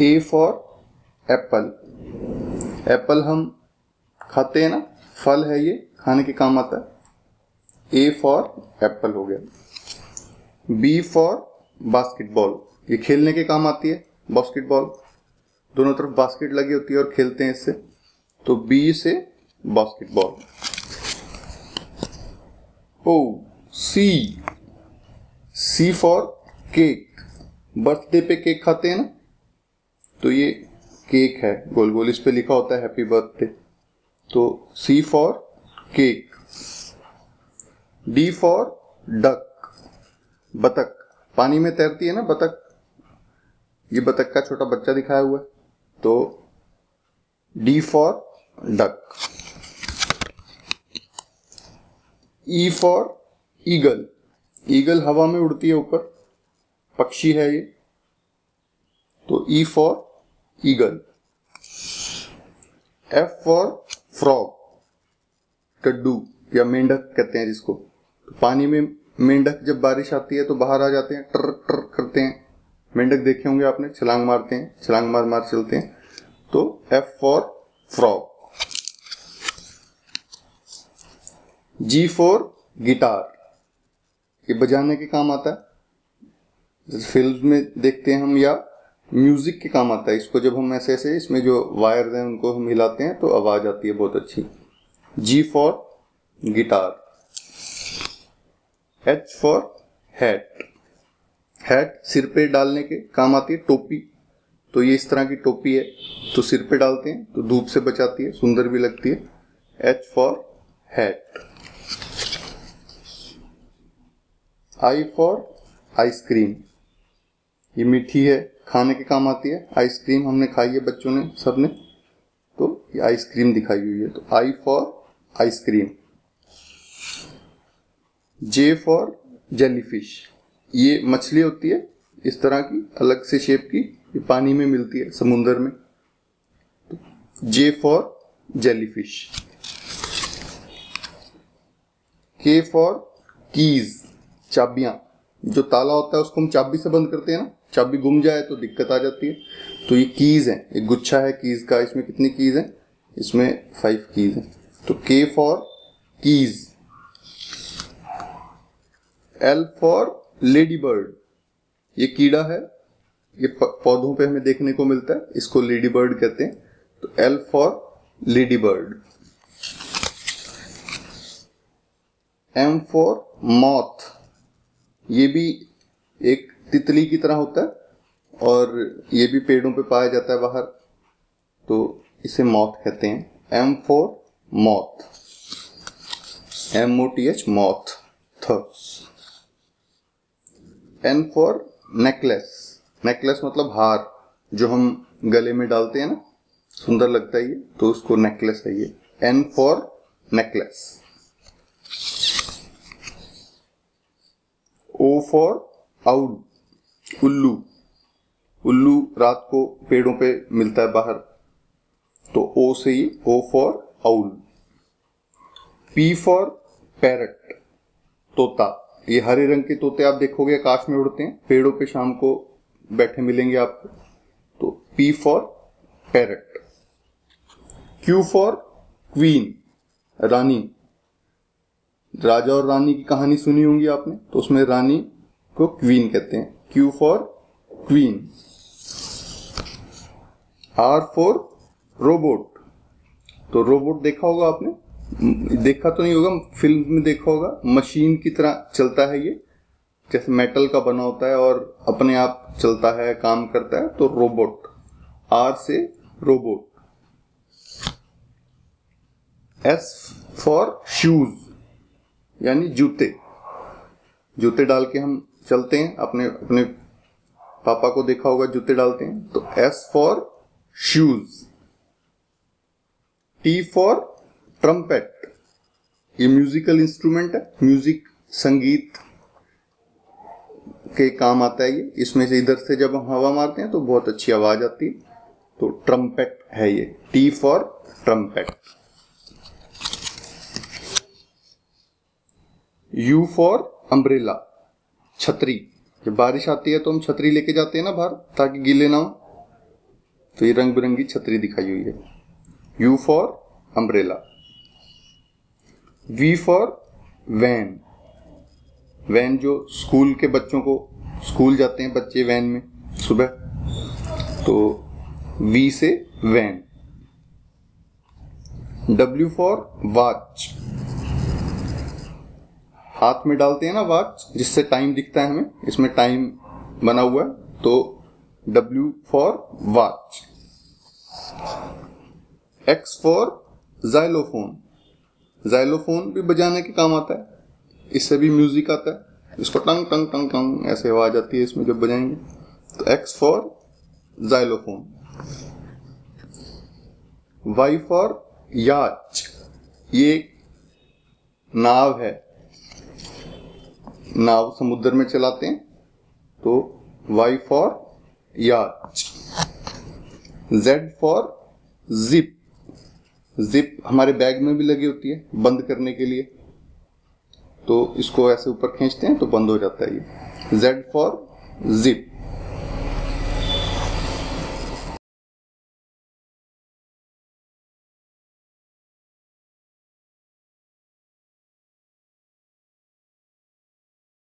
A for Apple, Apple हम खाते हैं ना, फल है ये, खाने के काम आता है। ए फॉर एप्पल हो गया। बी फॉर बास्केटबॉल, ये खेलने के काम आती है। बास्केटबॉल दोनों तरफ बास्केट लगी होती है और खेलते हैं इससे, तो बी से basketball. Oh C, C for cake, birthday पे केक खाते हैं ना, तो ये केक है, गोल गोल इस पे लिखा होता है हैप्पी बर्थडे, तो C for cake. D for duck, बतख, पानी में तैरती है ना बतख, ये बतख का छोटा बच्चा दिखाया हुआ है, तो D for duck. E for eagle, eagle हवा में उड़ती है ऊपर, पक्षी है ये, तो E for eagle. F for frog, टड्डू या मेंढक कहते हैं जिसको, तो पानी में मेंढक जब बारिश आती है तो बाहर आ जाते हैं, टर टर करते हैं, मेंढक देखे होंगे आपने, छलांग मारते हैं, छलांग मार मार चलते हैं, तो F for frog. G for guitar, ये बजाने के काम आता है, जैसे फिल्म में देखते हैं हम, या म्यूजिक के काम आता है। इसको जब हम ऐसे ऐसे, इसमें जो वायर्स हैं उनको हम हिलाते हैं तो आवाज आती है बहुत अच्छी। G for guitar. H for hat, hat सिर पे डालने के काम आती है, टोपी, तो ये इस तरह की टोपी है, तो सिर पे डालते हैं तो धूप से बचाती है, सुंदर भी लगती है। H for hat. I for ice cream, ये मीठी है, खाने के काम आती है, आइसक्रीम हमने खाई है बच्चों ने, सबने, तो ये आइसक्रीम दिखाई हुई है, तो I for ice cream. J for jellyfish, ये मछली होती है इस तरह की, अलग से शेप की, ये पानी में मिलती है समुद्र में, तो जे फॉर जेलीफिश। के फॉर कीज, चाबियां, जो ताला होता है उसको हम चाबी से बंद करते हैं ना, चाबी गुम जाए तो दिक्कत आ जाती है, तो ये कीज है, एक गुच्छा है कीज का, इसमें कितनी कीज है, इसमें 5 कीज है, तो के for keys. L for lady bird, ये कीड़ा है, ये पौधों पे हमें देखने को मिलता है, इसको लेडी बर्ड कहते हैं, तो L for lady bird. M for moth, ये भी एक तितली की तरह होता है और ये भी पेड़ों पे पाया जाता है बाहर, तो इसे मॉथ कहते हैं। M for moth, MOTH moth, थ। एन फॉर नेकलेस, नेकलेस मतलब हार, जो हम गले में डालते हैं ना, सुंदर लगता है ये, तो उसको नेकलेस है ये। N for necklace. O for owl, उल्लू, उल्लू रात को पेड़ों पे मिलता है बाहर, तो ओ से ही O for owl. P for parrot, तोता, ये हरे रंग के तोते आप देखोगे आकाश में उड़ते हैं, पेड़ों पे शाम को बैठे मिलेंगे आपको, तो P for parrot. Q for queen, रानी, राजा और रानी की कहानी सुनी होंगी आपने, तो उसमें रानी को क्वीन कहते हैं। Q for queen. R for robot, तो रोबोट देखा होगा आपने, देखा तो नहीं होगा, फिल्म में देखा होगा, मशीन की तरह चलता है ये, जैसे मेटल का बना होता है और अपने आप चलता है, काम करता है, तो रोबोट। आर से रोबोट। एस फॉर शूज, यानी जूते, जूते डाल के हम चलते हैं, अपने अपने पापा को देखा होगा जूते डालते हैं, तो S for shoes. T for trumpet, ये म्यूजिकल इंस्ट्रूमेंट है, म्यूजिक, संगीत के काम आता है ये, इसमें से इधर से जब हम हवा मारते हैं तो बहुत अच्छी आवाज आती है, तो ट्रम्पेट है ये। T for trumpet. You for umbrella, छतरी, जब बारिश आती है तो हम छतरी लेके जाते हैं ना बाहर, ताकि गीले ना हो, तो ये रंग बिरंगी छतरी दिखाई हुई है। U for umbrella. V for van. Van जो स्कूल के बच्चों को, स्कूल जाते हैं बच्चे वैन में सुबह, तो V से वैन। W for watch. हाथ में डालते हैं ना वॉच, जिससे टाइम दिखता है हमें, इसमें टाइम बना हुआ है, तो W for watch. X for xylophone. Xylophone भी बजाने के काम आता है, इससे भी म्यूजिक आता है, इसको टंग टंग टंग टंग ऐसे आवाज आती है इसमें जब बजाएंगे, तो X for xylophone. Y for याच। ये एक नाव है, नाव समुद्र में चलाते हैं, तो Y फॉर याच। Z for zip. जिप हमारे बैग में भी लगी होती है बंद करने के लिए, तो इसको ऐसे ऊपर खींचते हैं तो बंद हो जाता है ये। Z for zip.